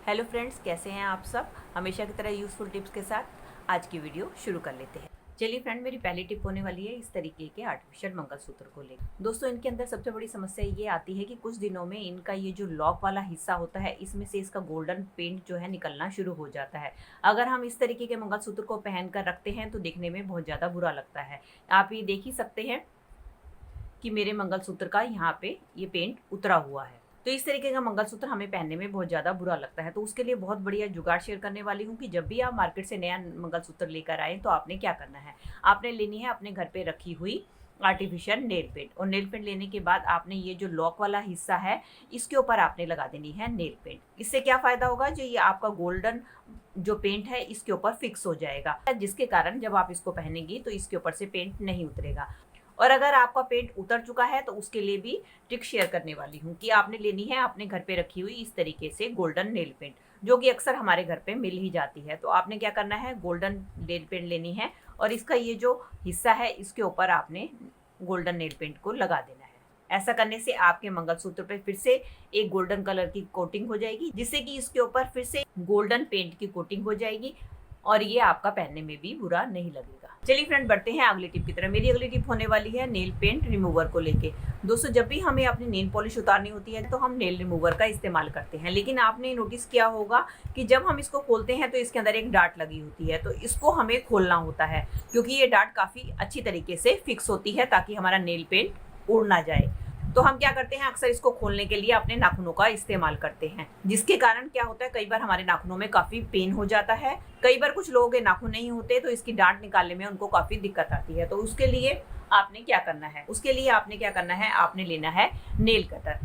Hello friends, कैसे हैं आप सब। हमेशा की तरह यूज़फुल टिप्स के साथ आज की वीडियो शुरू कर लेते हैं। चलिए फ्रेंड, मेरी पहली टिप होने वाली है इस तरीके के आर्टिफिशियल मंगलसूत्र को लेकर। दोस्तों, इनके अंदर सबसे बड़ी समस्या ये आती है कि कुछ दिनों में इनका ये जो लॉक वाला हिस्सा होता है, इसमें से इसका गोल्डन पेंट जो है निकलना शुरू हो जाता है। अगर हम इस तरीके के मंगलसूत्र को पहन कर रखते हैं तो देखने में बहुत ज़्यादा बुरा लगता है। आप ये देख ही सकते हैं कि मेरे मंगलसूत्र का यहाँ पे ये पेंट उतरा हुआ है। तो इस तरीके का मंगलसूत्र हमें पहनने में बहुत ज़्यादा बुरा लगता है। तो उसके लिए बहुत बढ़िया जुगाड़ शेयर करने वाली हूँ कि जब भी आप मार्केट से नया मंगलसूत्र लेकर आए तो आपने क्या करना है, आपने लेनी है अपने घर पे रखी हुई आर्टिफिशियल नेल पेंट। और नेल पेंट लेने के बाद आपने ये जो लॉक वाला हिस्सा है इसके ऊपर आपने लगा देनी है नेल पेंट। इससे क्या फ़ायदा होगा, जो ये आपका गोल्डन जो पेंट है इसके ऊपर फिक्स हो जाएगा, जिसके कारण जब आप इसको पहनेंगी तो इसके ऊपर से पेंट नहीं उतरेगा। और अगर आपका पेंट उतर चुका है तो उसके लिए भी ट्रिक शेयर करने वाली हूँ कि आपने लेनी है अपने घर पे रखी हुई इस तरीके से गोल्डन नेल पेंट, जो कि अक्सर हमारे घर पे मिल ही जाती है। तो आपने क्या करना है, गोल्डन नेल पेंट लेनी है और इसका ये जो हिस्सा है इसके ऊपर आपने गोल्डन नेल पेंट को लगा देना है। ऐसा करने से आपके मंगलसूत्र पे फिर से एक गोल्डन कलर की कोटिंग हो जाएगी, जिससे कि इसके ऊपर फिर से गोल्डन पेंट की कोटिंग हो जाएगी और ये आपका पहनने में भी बुरा नहीं लगेगा। चलिए फ्रेंड, बढ़ते हैं अगली टिप की तरफ। मेरी अगली टिप होने वाली है नेल पेंट रिमूवर को लेके। दोस्तों, जब भी हमें अपनी नेल पॉलिश उतारनी होती है तो हम नेल रिमूवर का इस्तेमाल करते हैं, लेकिन आपने नोटिस किया होगा कि जब हम इसको खोलते हैं तो इसके अंदर एक डाट लगी होती है। तो इसको हमें खोलना होता है क्योंकि ये डाट काफ़ी अच्छी तरीके से फिक्स होती है ताकि हमारा नेल पेंट उड़ ना जाए। तो हम क्या करते हैं, अक्सर इसको खोलने के लिए अपने नाखूनों का इस्तेमाल करते हैं, जिसके कारण क्या होता है, कई बार हमारे नाखूनों में काफ़ी पेन हो जाता है। कई बार कुछ लोगों के नाखून नहीं होते तो इसकी डांट निकालने में उनको काफ़ी दिक्कत आती है। तो उसके लिए आपने क्या करना है, आपने लेना है नेल कटर।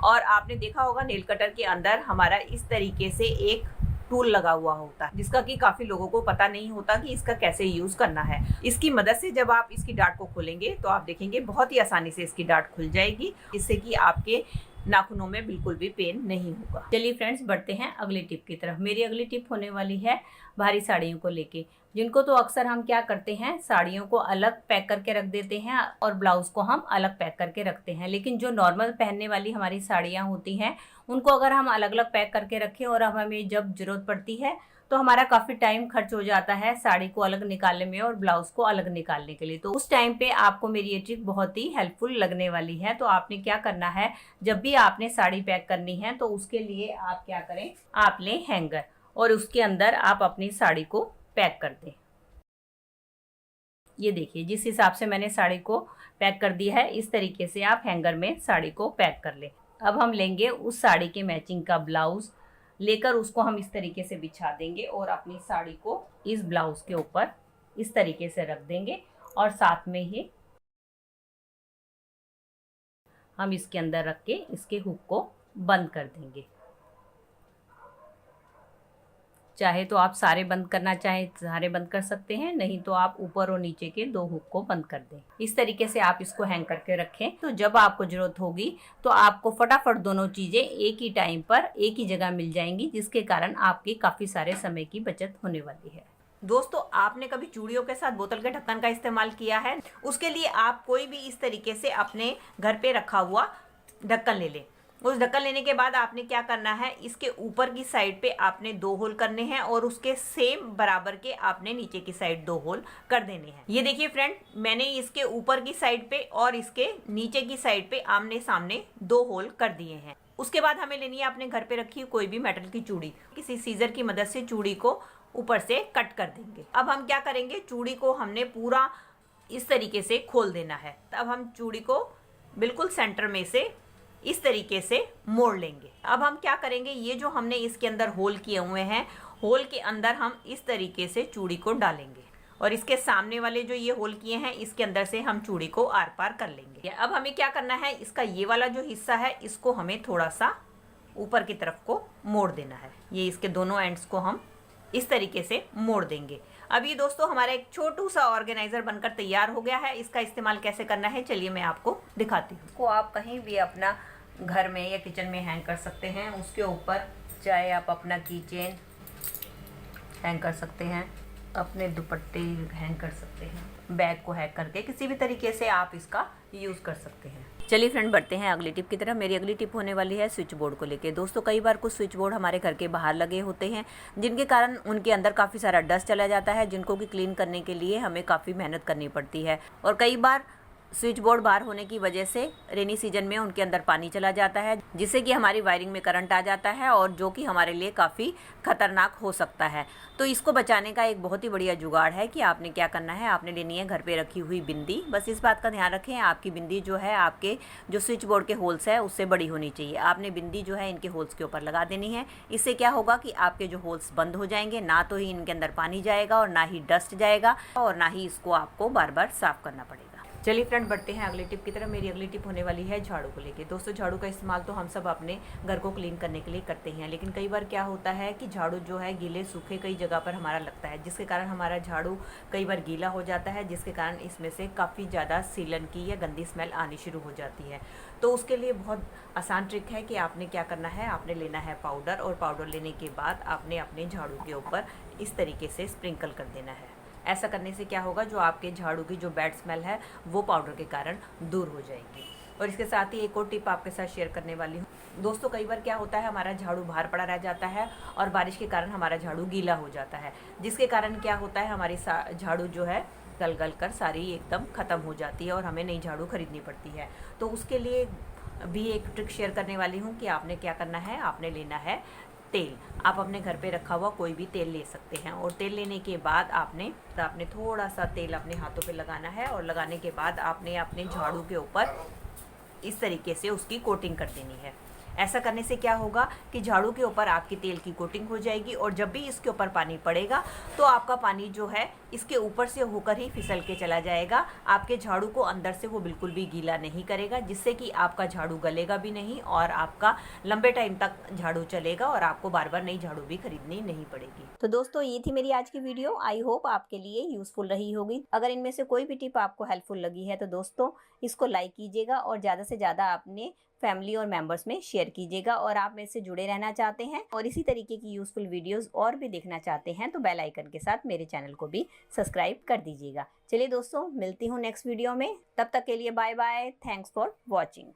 और आपने देखा होगा नेल कटर के अंदर हमारा इस तरीके से एक टूल लगा हुआ होता है, जिसका कि काफ़ी लोगों को पता नहीं होता कि इसका कैसे यूज़ करना है। इसकी मदद से जब आप इसकी डाट को खोलेंगे तो आप देखेंगे बहुत ही आसानी से इसकी डाट खुल जाएगी, जिससे कि आपके नाखूनों में बिल्कुल भी पेन नहीं होगा। चलिए फ्रेंड्स, बढ़ते हैं अगली टिप की तरफ। मेरी अगली टिप होने वाली है भारी साड़ियों को लेके, जिनको तो अक्सर हम क्या करते हैं, साड़ियों को अलग पैक करके रख देते हैं और ब्लाउज को हम अलग पैक करके रखते हैं। लेकिन जो नॉर्मल पहनने वाली हमारी साड़ियाँ होती हैं उनको अगर हम अलग अलग पैक करके रखें और हमें जब ज़रूरत पड़ती है तो हमारा काफ़ी टाइम खर्च हो जाता है साड़ी को अलग निकालने में और ब्लाउज को अलग निकालने के लिए। तो उस टाइम पे आपको मेरी ये ट्रिक बहुत ही हेल्पफुल लगने वाली है। तो आपने क्या करना है, जब भी आपने साड़ी पैक करनी है तो उसके लिए आप क्या करें, आप लें हैंगर और उसके अंदर आप अपनी साड़ी को पैक कर दें। ये देखिए, जिस हिसाब से मैंने साड़ी को पैक कर दिया है इस तरीके से आप हैंगर में साड़ी को पैक कर लें। अब हम लेंगे उस साड़ी के मैचिंग का ब्लाउज, लेकर उसको हम इस तरीके से बिछा देंगे और अपनी साड़ी को इस ब्लाउज के ऊपर इस तरीके से रख देंगे और साथ में ही हम इसके अंदर रख के इसके हुक को बंद कर देंगे। चाहे तो आप सारे बंद करना चाहे सारे बंद कर सकते हैं, नहीं तो आप ऊपर और नीचे के दो हुक को बंद कर दें। इस तरीके से आप इसको हैंग करके रखें, तो जब आपको ज़रूरत होगी तो आपको फटाफट दोनों चीज़ें एक ही टाइम पर एक ही जगह मिल जाएंगी, जिसके कारण आपकी काफ़ी सारे समय की बचत होने वाली है। दोस्तों, आपने कभी चूड़ियों के साथ बोतल के ढक्कन का इस्तेमाल किया है? उसके लिए आप कोई भी इस तरीके से अपने घर पे रखा हुआ ढक्कन ले लें। उस ढक्कन लेने के बाद आपने क्या करना है, इसके ऊपर की साइड पे आपने 2 होल करने हैं और उसके सेम बराबर के आपने नीचे की साइड 2 होल कर देने हैं। ये देखिए फ्रेंड, मैंने इसके ऊपर की साइड पे और इसके नीचे की साइड पे आमने सामने 2 होल कर दिए हैं। उसके बाद हमें लेनी है अपने घर पे रखी कोई भी मेटल की चूड़ी। किसी सीजर की मदद से चूड़ी को ऊपर से कट कर देंगे। अब हम क्या करेंगे, चूड़ी को हमने पूरा इस तरीके से खोल देना है। अब हम चूड़ी को बिल्कुल सेंटर में से इस तरीके से मोड़ लेंगे। अब हम क्या करेंगे, ये जो हमने इसके अंदर होल किए हुए हैं, होल के अंदर हम इस तरीके से चूड़ी को डालेंगे और इसके सामने वाले जो ये होल किए हैं इसके अंदर से हम चूड़ी को आर पार कर लेंगे। अब हमें क्या करना है, इसका ये वाला जो हिस्सा है इसको हमें थोड़ा सा ऊपर की तरफ को मोड़ देना है। ये इसके दोनों एंड्स को हम इस तरीके से मोड़ देंगे। अब ये दोस्तों हमारा एक छोटू सा ऑर्गेनाइजर बनकर तैयार हो गया है। इसका इस्तेमाल कैसे करना है चलिए मैं आपको दिखाती हूँ। इसको आप कहीं भी अपना घर में या किचन में हैंग कर सकते हैं। उसके ऊपर चाहे आप अपना की चेन हैंग कर सकते हैं अपने दुपट्टे हैंग कर सकते हैं, बैग को हैंग करके किसी भी तरीके से आप इसका यूज़ कर सकते हैं। चलिए फ्रेंड, बढ़ते हैं अगली टिप की तरफ। मेरी अगली टिप होने वाली है स्विच बोर्ड को लेके। दोस्तों, कई बार कुछ स्विच बोर्ड हमारे घर के बाहर लगे होते हैं, जिनके कारण उनके अंदर काफ़ी सारा डस्ट चला जाता है, जिनको कि क्लीन करने के लिए हमें काफ़ी मेहनत करनी पड़ती है। और कई बार स्विच बोर्ड बाहर होने की वजह से रेनी सीजन में उनके अंदर पानी चला जाता है, जिससे कि हमारी वायरिंग में करंट आ जाता है और जो कि हमारे लिए काफ़ी खतरनाक हो सकता है। तो इसको बचाने का एक बहुत ही बढ़िया जुगाड़ है कि आपने क्या करना है, आपने लेनी है घर पे रखी हुई बिंदी। बस इस बात का ध्यान रखें, आपकी बिंदी जो है आपके जो स्विच बोर्ड के होल्स है उससे बड़ी होनी चाहिए। आपने बिंदी जो है इनके होल्स के ऊपर लगा देनी है। इससे क्या होगा कि आपके जो होल्स बंद हो जाएंगे, ना तो ही इनके अंदर पानी जाएगा और ना ही डस्ट जाएगा और ना ही इसको आपको बार बार साफ करना पड़ेगा। चलिए फ्रेंड, बढ़ते हैं अगली टिप की तरफ। मेरी अगली टिप होने वाली है झाड़ू को लेके। दोस्तों, झाड़ू का इस्तेमाल तो हम सब अपने घर को क्लीन करने के लिए करते हैं, लेकिन कई बार क्या होता है कि झाड़ू जो है गीले सूखे कई जगह पर हमारा लगता है, जिसके कारण हमारा झाड़ू कई बार गीला हो जाता है, जिसके कारण इसमें से काफ़ी ज़्यादा सीलन की या गंदी स्मेल आनी शुरू हो जाती है। तो उसके लिए बहुत आसान ट्रिक है कि आपने क्या करना है, आपने लेना है पाउडर, और पाउडर लेने के बाद आपने अपने झाड़ू के ऊपर इस तरीके से स्प्रिंकल कर देना है। ऐसा करने से क्या होगा, जो आपके झाड़ू की जो बैड स्मेल है वो पाउडर के कारण दूर हो जाएगी। और इसके साथ ही एक और टिप आपके साथ शेयर करने वाली हूँ। दोस्तों, कई बार क्या होता है, हमारा झाड़ू बाहर पड़ा रह जाता है और बारिश के कारण हमारा झाड़ू गीला हो जाता है, जिसके कारण क्या होता है, हमारी झाड़ू जो है गल कर सारी एकदम ख़त्म हो जाती है और हमें नई झाड़ू खरीदनी पड़ती है। तो उसके लिए भी एक ट्रिक शेयर करने वाली हूँ कि आपने क्या करना है, आपने लेना है तेल। आप अपने घर पे रखा हुआ कोई भी तेल ले सकते हैं, और तेल लेने के बाद आपने थोड़ा सा तेल अपने हाथों पे लगाना है, और लगाने के बाद आपने अपने झाड़ू के ऊपर इस तरीके से उसकी कोटिंग कर देनी है। ऐसा करने से क्या होगा कि झाड़ू के ऊपर आपकी तेल की कोटिंग हो जाएगी, और जब भी इसके ऊपर पानी पड़ेगा तो आपका पानी जो है इसके ऊपर से होकर ही फिसल के चला जाएगा। आपके झाड़ू को अंदर से वो बिल्कुल भी गीला नहीं करेगा, जिससे कि आपका झाड़ू गलेगा भी नहीं और आपका लंबे टाइम तक झाड़ू चलेगा और आपको बार बार नई झाड़ू भी खरीदनी नहीं पड़ेगी। तो दोस्तों, ये थी मेरी आज की वीडियो। आई होप आपके लिए यूजफुल रही होगी। अगर इनमें से कोई भी टिप आपको हेल्पफुल लगी है तो दोस्तों इसको लाइक कीजिएगा, और ज़्यादा से ज़्यादा अपने फैमिली और मेंबर्स में शेयर कीजिएगा। और आप मेरे से जुड़े रहना चाहते हैं और इसी तरीके की यूजफुल वीडियोस और भी देखना चाहते हैं तो बेल आइकन के साथ मेरे चैनल को भी सब्सक्राइब कर दीजिएगा। चलिए दोस्तों, मिलती हूँ नेक्स्ट वीडियो में। तब तक के लिए bye bye. Thanks for watching.